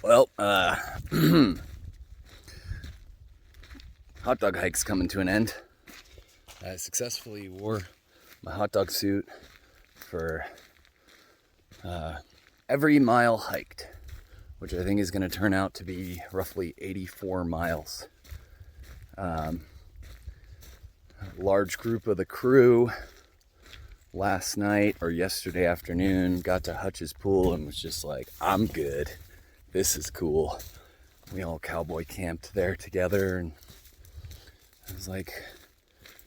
Well, Hotdog Hike's coming to an end. I successfully wore my hot dog suit for every mile hiked, which I think is going to turn out to be roughly 84 miles. A large group of the crew last night or yesterday afternoon got to Hutch's pool and was just like, I'm good. This is cool. We all cowboy camped there together, and it was like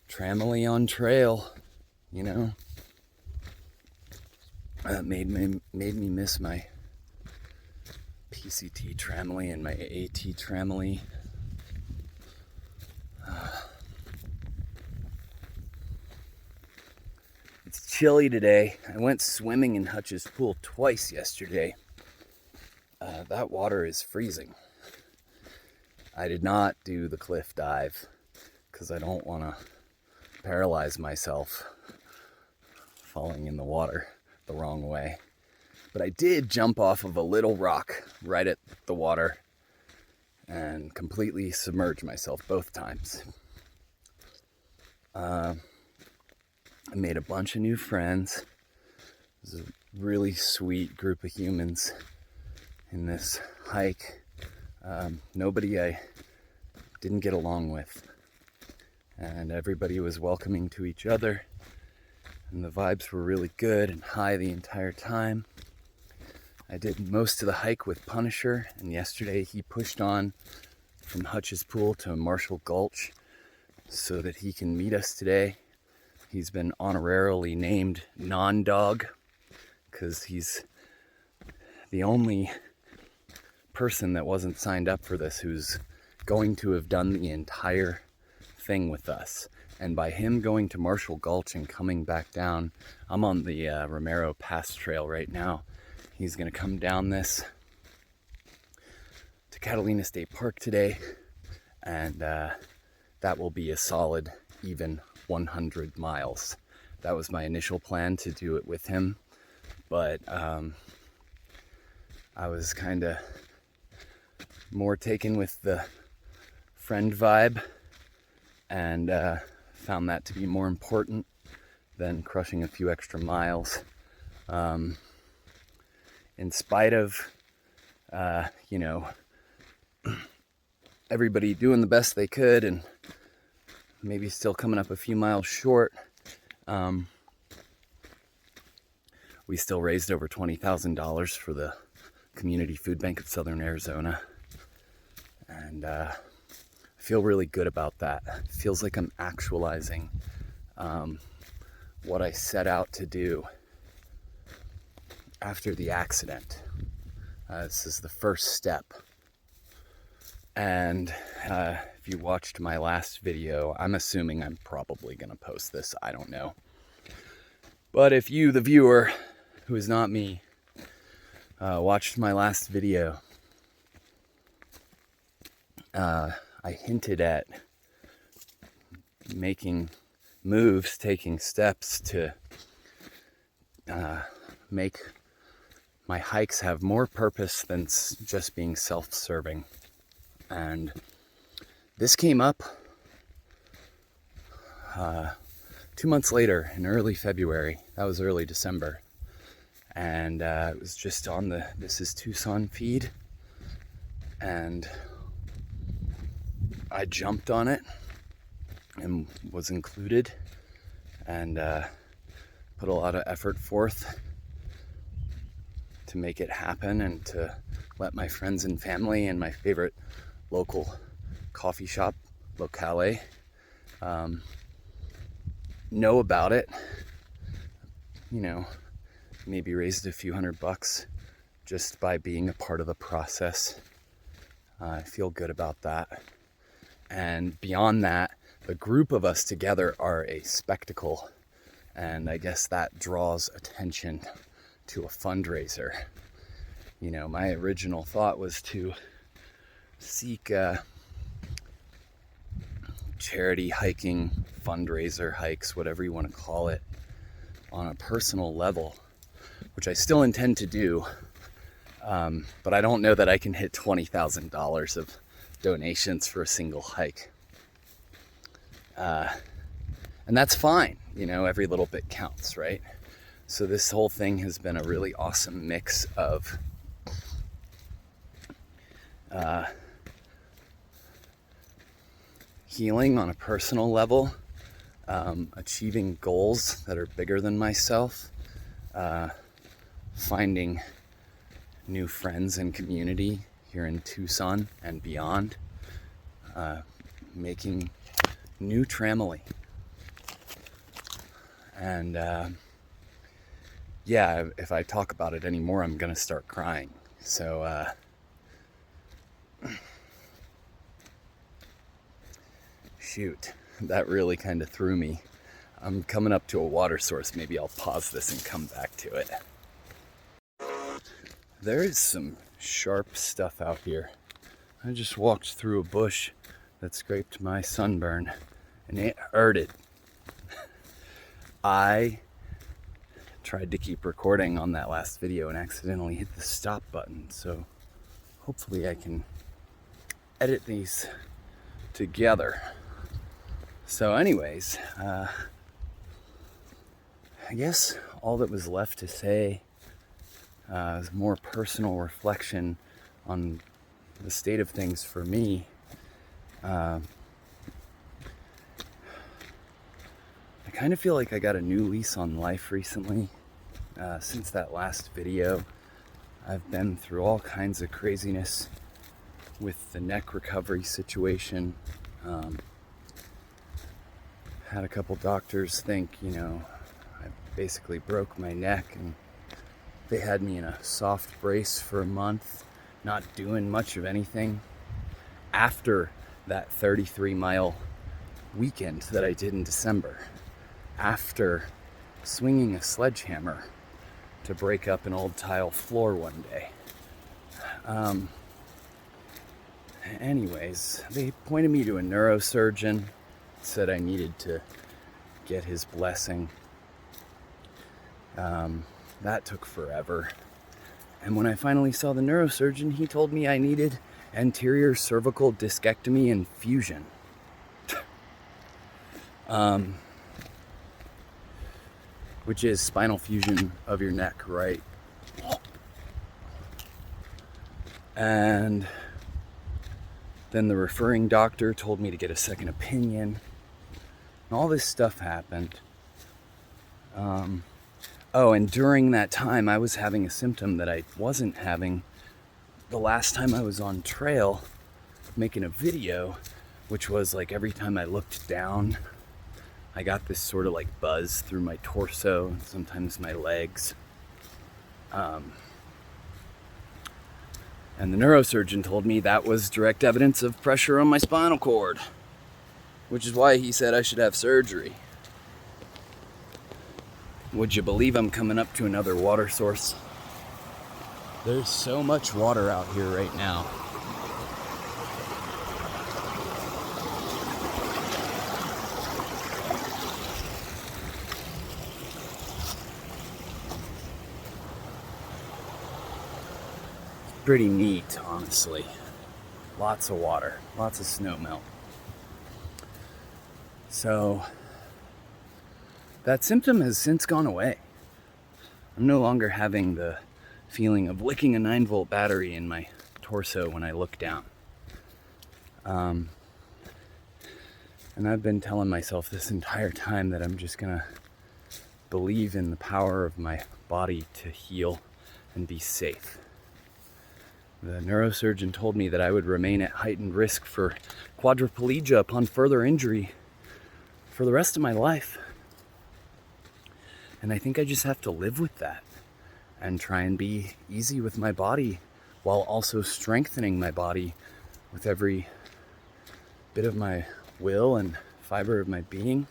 tramily on trail, you know. That made me miss my PCT tramily and my AT tramily. It's chilly today. I went swimming in Hutch's pool twice yesterday. That water is freezing. I did not do the cliff dive because I don't want to paralyze myself falling in the water the wrong way. But I did jump off of a little rock right at the water and completely submerge myself both times. I made a bunch of new friends. It was a really sweet group of humans in this hike. Nobody I didn't get along with, and everybody was welcoming to each other, and the vibes were really good and high the entire time. I did most of the hike with Punisher, and yesterday he pushed on from Hutch's pool to Marshall Gulch so that he can meet us today. He's been honorarily named non-dog because he's the only person that wasn't signed up for this who's going to have done the entire thing with us. And by him going to Marshall Gulch and coming back down, I'm on the Romero Pass Trail right now. He's gonna come down this to Catalina State Park today, and that will be a solid, even 100 miles. That was my initial plan, to do it with him, but I was kind of more taken with the friend vibe, and found that to be more important than crushing a few extra miles. In spite of, everybody doing the best they could and maybe still coming up a few miles short, we still raised over $20,000 for the Community Foodbank of Southern Arizona. And I feel really good about that. It feels like I'm actualizing what I set out to do after the accident. This is the first step. And if you watched my last video, I'm assuming I'm probably going to post this. I don't know. But if you, the viewer, who is not me, watched my last video, I hinted at making moves, taking steps to make my hikes have more purpose than just being self-serving. And this came up 2 months later in early February. That was early December. And it was just on the This Is Tucson feed. And I jumped on it and was included, and put a lot of effort forth to make it happen and to let my friends and family and my favorite local coffee shop, Locale, know about it. You know, maybe raised a few $100 just by being a part of the process. I feel good about that. And beyond that, the group of us together are a spectacle. And I guess that draws attention to a fundraiser. You know, my original thought was to seek charity hiking, fundraiser hikes, whatever you want to call it, on a personal level, which I still intend to do. But I don't know that I can hit $20,000 of donations for a single hike. And that's fine, every little bit counts, right? So this whole thing has been a really awesome mix of healing on a personal level, achieving goals that are bigger than myself, finding new friends and community here in Tucson and beyond, making new tramily. And yeah, if I talk about it anymore, I'm gonna start crying. So shoot, that really kind of threw me. I'm coming up to a water source. Maybe I'll pause this and come back to it. There is some sharp stuff out here. I just walked through a bush that scraped my sunburn, and it hurted. I tried to keep recording on that last video and accidentally hit the stop button, so hopefully I can edit these together. So anyways, I guess all that was left to say is more personal reflection on the state of things for me. I kind of feel like I got a new lease on life recently. Since that last video, I've been through all kinds of craziness with the neck recovery situation. Had a couple doctors think, I basically broke my neck, and they had me in a soft brace for a month, not doing much of anything. After that 33-mile weekend that I did in December, after swinging a sledgehammer to break up an old tile floor one day. Anyways, they pointed me to a neurosurgeon, said I needed to get his blessing. That took forever. And when I finally saw the neurosurgeon, he told me I needed anterior cervical discectomy and fusion. Which is spinal fusion of your neck, right? And then the referring doctor told me to get a second opinion. And all this stuff happened. And during that time, I was having a symptom that I wasn't having the last time I was on trail making a video, which was like every time I looked down, I got this sort of like buzz through my torso and sometimes my legs. And the neurosurgeon told me that was direct evidence of pressure on my spinal cord, which is why he said I should have surgery. Would you believe I'm coming up to another water source? There's so much water out here right now. Pretty neat, honestly. Lots of water, lots of snow melt. So that symptom has since gone away. I'm no longer having the feeling of licking a 9-volt battery in my torso when I look down. And I've been telling myself this entire time that I'm just gonna believe in the power of my body to heal and be safe. The neurosurgeon told me that I would remain at heightened risk for quadriplegia upon further injury for the rest of my life. And I think I just have to live with that and try and be easy with my body while also strengthening my body with every bit of my will and fiber of my being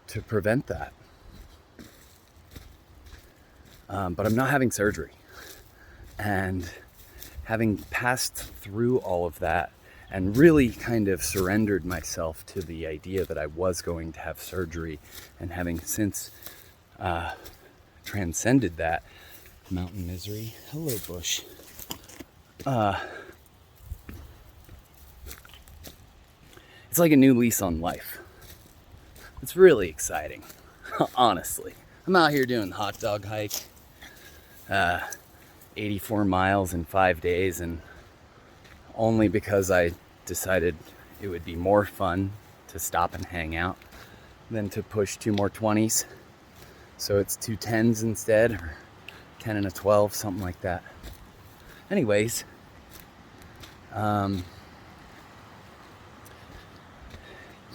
to prevent that. But I'm not having surgery. And having passed through all of that and really kind of surrendered myself to the idea that I was going to have surgery, and having since transcended that mountain misery. Hello, bush. It's like a new lease on life. It's really exciting, honestly. I'm out here doing the Hotdog Hike, 84 miles in 5 days, and only because I decided it would be more fun to stop and hang out than to push 2 more 20s. So it's 2 10s instead, or 10 and a 12, something like that. Anyways,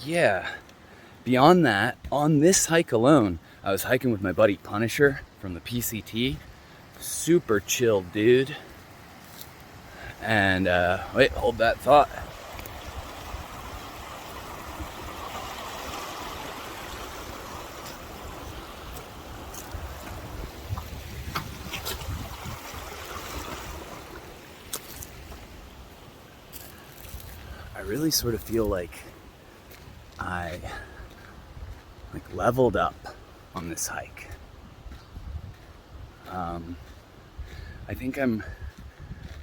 yeah, beyond that, on this hike alone, I was hiking with my buddy Punisher from the PCT. Super chill dude. And wait, hold that thought. I really sort of feel like I leveled up on this hike. I think I'm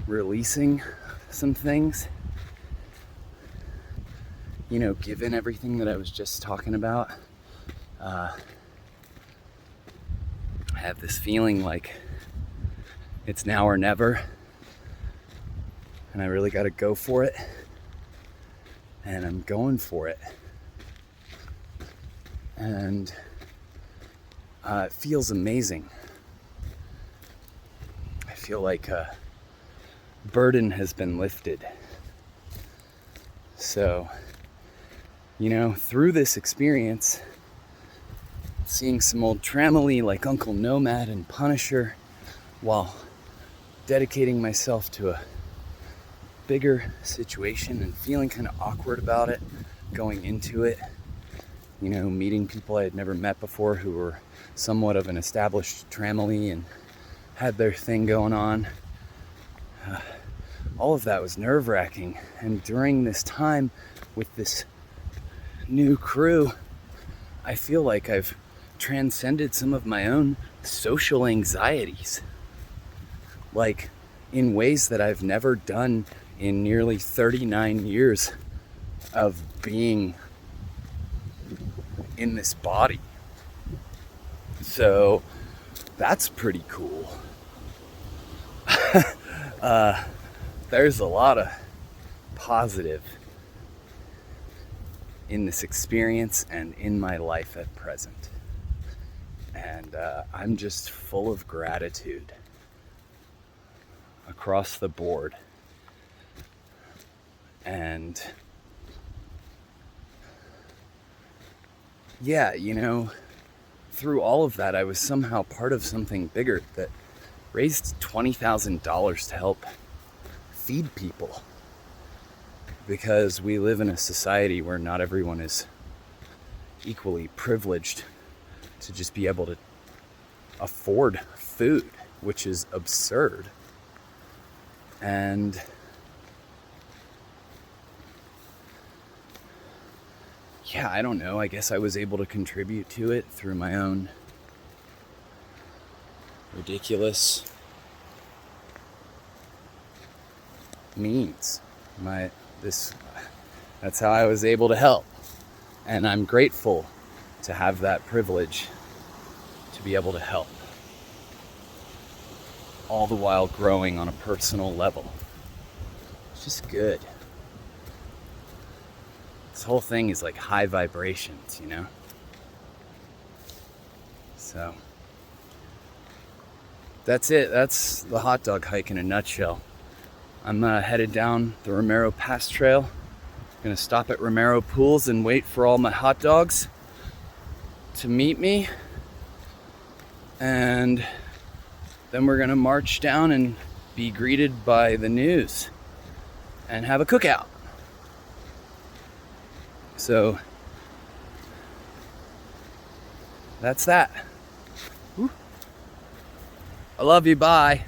releasing some things, you know, given everything that I was just talking about. I have this feeling like it's now or never, and I really got to go for it, and I'm going for it. And it feels amazing. I feel like a burden has been lifted. So, you know, through this experience, seeing some old Tramily like Uncle Nomad and Punisher, while dedicating myself to a bigger situation and feeling kind of awkward about it going into it. You know, meeting people I had never met before who were somewhat of an established Tramily and had their thing going on. All of that was nerve-wracking. And during this time with this new crew, I feel like I've transcended some of my own social anxieties. Like in ways that I've never done in nearly 39 years of being in this body. So that's pretty cool. There's a lot of positive in this experience and in my life at present. And I'm just full of gratitude across the board. And yeah, you know, through all of that, I was somehow part of something bigger that raised $20,000 to help feed people. Because we live in a society where not everyone is equally privileged to just be able to afford food, which is absurd. And yeah, I don't know. I guess I was able to contribute to it through my own ridiculous means. That's how I was able to help. And I'm grateful to have that privilege to be able to help. All the while growing on a personal level. It's just good. This whole thing is like high vibrations, you know? So that's it. That's the Hotdog Hike in a nutshell. I'm headed down the Romero Pass Trail. Gonna stop at Romero Pools and wait for all my hot dogs to meet me. And then we're gonna march down and be greeted by the news and have a cookout. So that's that. Woo. I love you. Bye.